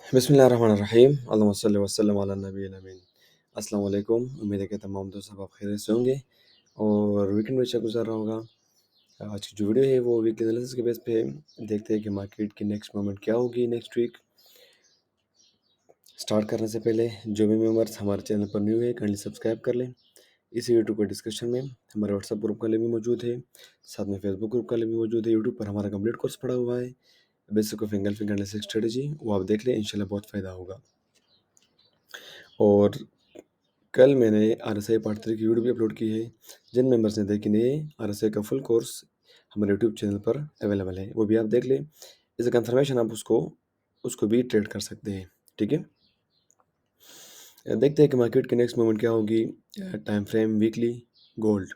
बिस्मिल्लाहिर्रहमानिर्रहीम अल्लाहुम्मा सल्लि वसल्लम अला नबील अमीन। अस्सलाम वालेकुम। उम्मीद है कि तमाम दोस्त सब आप खैरियत से होंगे और वीकेंड भी अच्छा गुजर रहा होगा। आज की जो वीडियो है वो वीकली एनालिसिस के बेस पे है। देखते हैं कि मार्केट की नेक्स्ट मूवमेंट क्या होगी नेक्स्ट वीक। स्टार्ट करने से पहले जो भी मेंबर्स हमारे चैनल पर न्यू है काइंडली सब्सक्राइब कर लें। इसी यूट्यूब के डिस्क्रिप्शन में हमारे व्हाट्सएप ग्रुप का लिंक भी मौजूद है, साथ में फेसबुक ग्रुप का लिंक भी मौजूद है। यूट्यूब पर हमारा कंप्लीट कोर्स पड़ा हुआ है basic of engulfing analysis strategy, वो आप देख लें, इंशाल्लाह बहुत फ़ायदा होगा। और कल मैंने आरएसआई पार्ट 3 की वीडियो भी अपलोड की है। जिन मेंबर्स ने देखी नहीं है, आरएसआई का फुल कोर्स हमारे यूट्यूब चैनल पर अवेलेबल है, वो भी आप देख लें। एज अ कंफर्मेशन आप उसको भी ट्रेड कर सकते हैं। ठीक है, देखते हैं कि मार्केट की नेक्स्ट मूवमेंट क्या होगी। Time frame weekly gold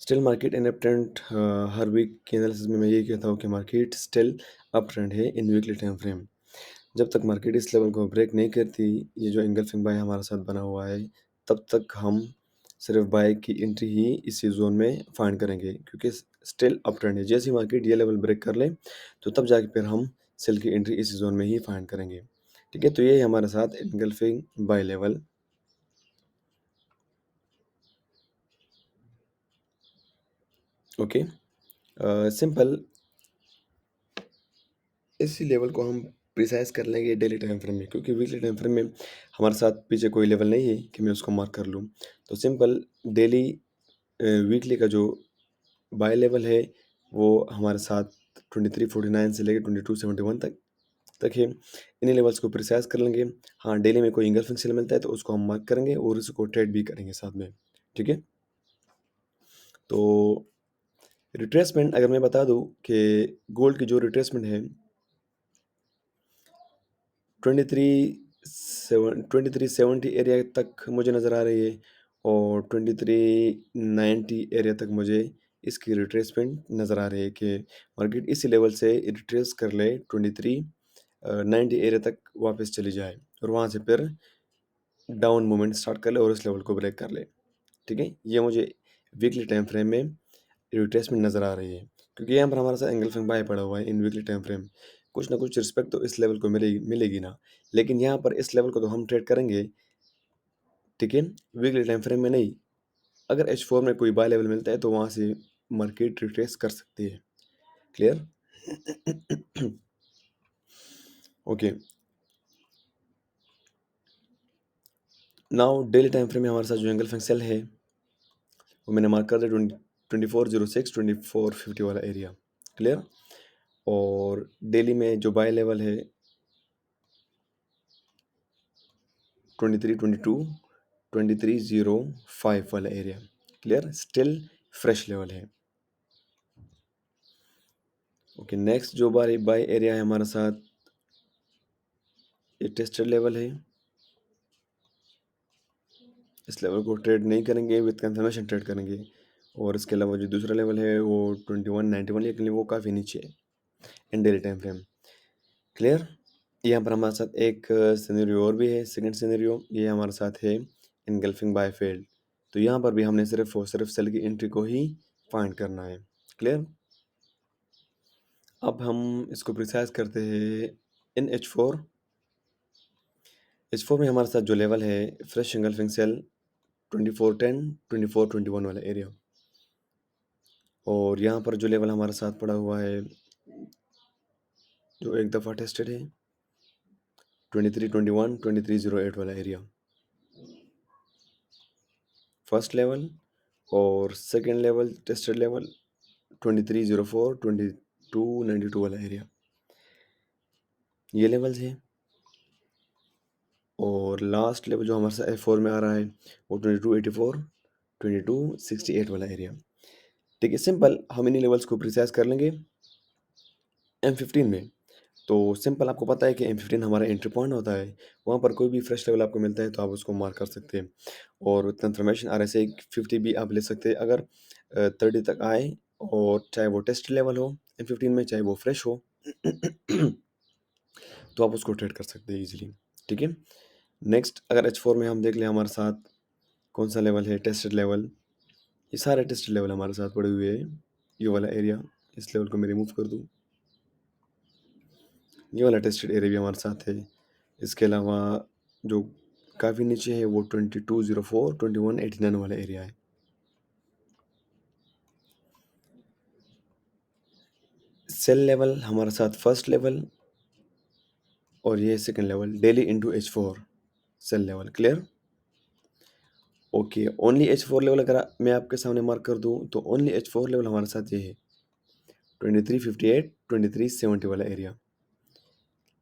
still market in up trend. हर वीक के एनालिसिस में मैं ये कहता हूँ कि मार्केट स्टिल अप ट्रेंड है इन वीकली टाइम फ्रेम। जब तक मार्केट इस लेवल को ब्रेक नहीं करती, ये जो एंगल्फिंग बाय हमारे साथ बना हुआ है, तब तक हम सिर्फ बाय की एंट्री ही इसी जोन में फाइंड करेंगे, क्योंकि स्टिल अप ट्रेंड है। जैसे ही मार्केट ये लेवल ब्रेक कर ले तो तब जाके फिर हम सेल की एंट्री इसी जोन में ही फाइंड करेंगे। ठीक है, तो ये है हमारे साथ engulfing buy level. Okay, simple इसी लेवल को हम प्रिसाइज कर लेंगे डेली टाइम फ्रेम में, क्योंकि वीकली टाइम फ्रेम में हमारे साथ पीछे कोई लेवल नहीं है कि मैं उसको मार्क कर लूँ। तो सिंपल डेली वीकली का जो बाय लेवल है वो हमारे साथ 2349 से लेकर 2271 तक है। इन्हीं लेवल्स को प्रिसाइज कर लेंगे। हाँ, डेली में कोई इंगल्फिंग सेल मिलता है तो उसको हम मार्क करेंगे और उसको ट्रेड भी करेंगे साथ में। ठीक है, तो रिट्रेसमेंट अगर मैं बता दूं कि गोल्ड की जो रिट्रेसमेंट है 2370 एरिया तक मुझे नज़र आ रही है और 2390 एरिया तक मुझे इसकी रिट्रेसमेंट नज़र आ रही है कि मार्केट इसी लेवल से रिट्रेस कर ले 2390 एरिया तक वापस चली जाए और वहाँ से फिर डाउन मूवमेंट स्टार्ट कर ले और इस लेवल को ब्रेक कर ले। ठीक है, ये मुझे वीकली टाइम फ्रेम में रिट्रेसमेंट नज़र आ रही है, क्योंकि यहाँ पर हमारे साथ एंगल्फिंग बाय पड़ा हुआ है इन वीकली टाइम फ्रेम। कुछ ना कुछ रिस्पेक्ट तो इस लेवल को मिलेगी मिलेगी ना, लेकिन यहाँ पर इस लेवल को तो हम ट्रेड करेंगे। ठीक है, वीकली टाइम फ्रेम में नहीं। अगर H4 में कोई बाय लेवल मिलता है तो वहाँ से मार्केट रिट्रेस कर सकती है। Clear? Okay, now daily time frame में हमारे साथ जो एंगल्फिंग सेल है वो मैंने मार्क कर दिया 2406 2450 वाला एरिया। क्लियर? और डेली में जो बाय लेवल है 2322 2305 वाला area. Clear? Still fresh level है। ओके, नेक्स्ट जो बाय एरिया है हमारे साथ ये टेस्टेड लेवल है। इस लेवल को ट्रेड नहीं करेंगे, विद कंफर्मेशन ट्रेड करेंगे। और इसके अलावा जो दूसरा लेवल है वो 2191, लेकिन वो काफ़ी नीचे है इन डेली टाइम फ्रेम। क्लियर? यहाँ पर हमारे साथ एक सिनेरियो और भी है। सेकंड सिनेरियो ये हमारे साथ है इनगल्फिंग बाय फेल्ड। तो यहाँ पर भी हमने सिर्फ और सिर्फ सेल की एंट्री को ही फाइंड करना है। क्लियर? अब हम इसको प्रिसाइज करते हैं इन H4 में हमारे साथ जो लेवल है फ्रेश एंगल्फिंग सेल 2410 2421 वाला एरिया। और यहाँ पर जो लेवल हमारे साथ पड़ा हुआ है जो एक दफ़ा टेस्टेड है 2321 2308 वाला एरिया, फर्स्ट लेवल। और सेकेंड लेवल टेस्टेड लेवल 2304 2292 वाला एरिया, ये लेवल्स हैं। और लास्ट लेवल जो हमारे साथ F4 में आ रहा है वो 2284 2268 वाला एरिया। ठीक है, सिंपल हम इन्हीं लेवल्स को प्रिसाइज कर लेंगे M15 में। तो सिंपल आपको पता है कि M15 हमारा एंट्री पॉइंट होता है। वहाँ पर कोई भी फ्रेश लेवल आपको मिलता है तो आप उसको मार्क कर सकते हैं। और कंफर्मेशन RSI 50 भी आप ले सकते हैं अगर 30 तक आए, और चाहे वो टेस्ट लेवल हो M15 में, चाहे वो फ्रेश हो तो आप उसको ट्रेड कर सकते हैं ईजिली। ठीक है, नेक्स्ट अगर H4 में हम देख लें हमारे साथ कौन सा लेवल है टेस्टेड लेवल। ये सारे टेस्टेड लेवल हमारे साथ पड़े हुए हैं। ये वाला एरिया, इस लेवल को मैं रिमूव कर दूँ। ये वाला टेस्टेड एरिया भी हमारे साथ है। इसके अलावा जो काफ़ी नीचे है वो 2204 2189 वाला एरिया है। सेल लेवल हमारे साथ फर्स्ट लेवल और ये second level daily into H4 sell level. Clear? Okay, only H4 level अगर मैं आपके सामने मार्क कर दूं तो ओनली H4 लेवल हमारे साथ ये है 2358 2370 वाला एरिया।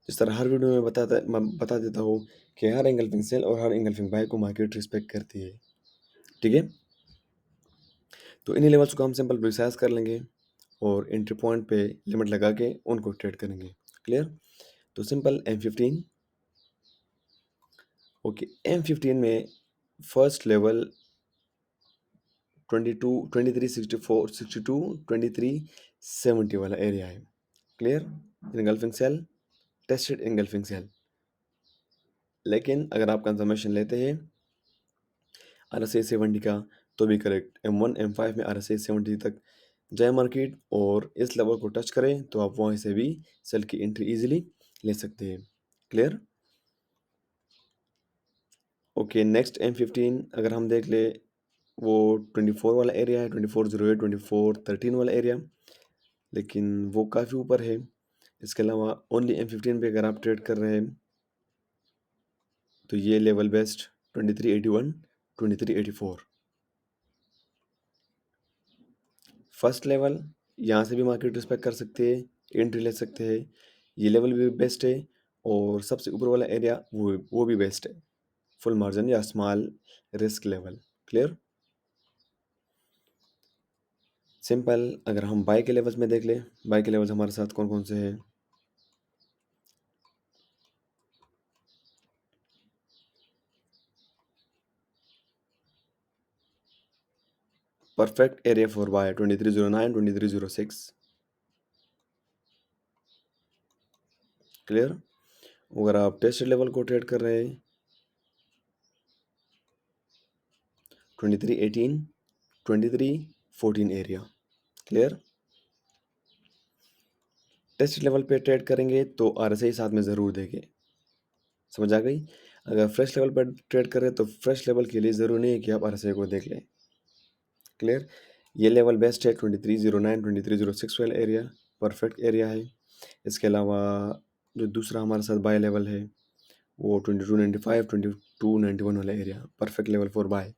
इस तरह हर वीडियो में मैं बता देता हूँ कि हर एंगल्फिंग सेल और हर एंगल्फिंग बाय को मार्केट रिस्पेक्ट करती है। ठीक है, तो इन्हीं लेवल्स को हम सिंपल प्रिसाइज कर लेंगे और एंट्री पॉइंट पे लिमिट लगा के उनको ट्रेड करेंगे। क्लियर? तो सिंपल M15। ओके, M15 में फर्स्ट लेवल 22 2364 62 2370 वाला एरिया है। Clear? Engulfing sell, tested engulfing sell. लेकिन अगर आप कंफर्मेशन लेते हैं RSI 70 का तो भी करेक्ट। M1 M5 में RSI 70 तक जाए मार्केट और इस लेवल को टच करें तो आप वहाँ से भी सेल की एंट्री इजीली ले सकते हैं। क्लियर? ओके, नेक्स्ट M15 अगर हम देख ले वो 24 वाला एरिया है, 2408 2413 वाला एरिया, लेकिन वो काफ़ी ऊपर है। इसके अलावा ओनली M15 पे अगर आप ट्रेड कर रहे हैं तो ये लेवल बेस्ट 2381 2384 फर्स्ट लेवल। यहाँ से भी मार्केट रिस्पेक्ट कर सकते हैं, एंट्री ले सकते हैं। ये लेवल भी बेस्ट है और सबसे ऊपर वाला एरिया वो भी बेस्ट है, फुल मार्जिन या small risk level. Clear? Simple अगर हम बाय के लेवल्स में देख ले, बाय के लेवल्स हमारे साथ कौन कौन से हैं। Perfect area for buy 2309 2306। Clear? अगर आप टेस्टेड लेवल को ट्रेड कर रहे हैं 2318 2314 एरिया। क्लियर? टेस्ट लेवल पे ट्रेड करेंगे तो RSI साथ में ज़रूर देंगे। समझ आ गई? अगर फ्रेश लेवल पर ट्रेड करें तो फ्रेश लेवल के लिए ज़रूरी नहीं है कि आप RSI को देख लें। क्लियर? ये लेवल बेस्ट है 2309 2306 वाला एरिया, परफेक्ट एरिया है। इसके अलावा जो दूसरा हमारे साथ बाय लेवल है वो 2295 2291 वाला area, perfect level for buy.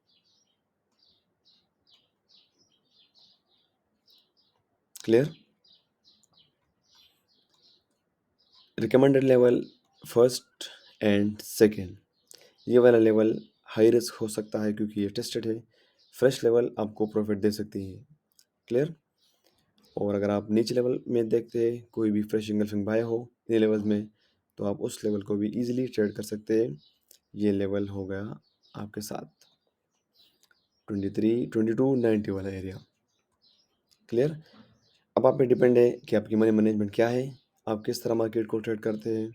Clear? Recommended level first and second, ये वाला लेवल हाई रिस्क हो सकता है क्योंकि ये टेस्टेड है। फ्रेश लेवल आपको प्रॉफिट दे सकती है। क्लियर? और अगर आप नीचे लेवल में देखते हैं कोई भी फ्रेश इंगल्फिंग बाय हो इन लेवल्स में तो आप उस लेवल को भी इजीली ट्रेड कर सकते हैं। ये लेवल हो गया आपके साथ 2290 वाला एरिया। क्लियर? अब आप पे डिपेंड है कि आपकी मनी मैनेजमेंट क्या है, आप किस तरह मार्केट को ट्रेड करते हैं।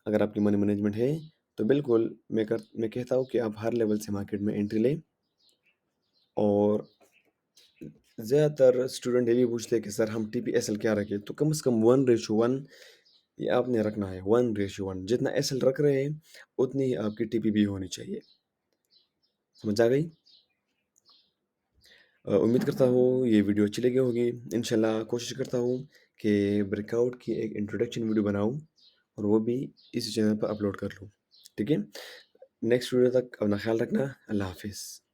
अगर आपकी मनी मैनेजमेंट है तो बिल्कुल मैं कहता हूँ कि आप हर लेवल से मार्केट में एंट्री लें। और ज़्यादातर स्टूडेंट ये भी पूछते हैं कि सर हम TPSL क्या रखें, तो कम से कम 1:1 ये आपने रखना है। 1:1 जितना SL रख रहे हैं उतनी ही आपकी TP भी होनी चाहिए। समझ आ गई? उम्मीद करता हूँ ये वीडियो अच्छी लगी होगी। इंशाल्लाह कोशिश करता हूँ कि ब्रेकआउट की एक इंट्रोडक्शन वीडियो बनाऊँ और वो भी इसी चैनल पर अपलोड कर लूँ। ठीक है? नेक्स्ट वीडियो तक अपना ख्याल रखना। अल्लाह हाफिज़।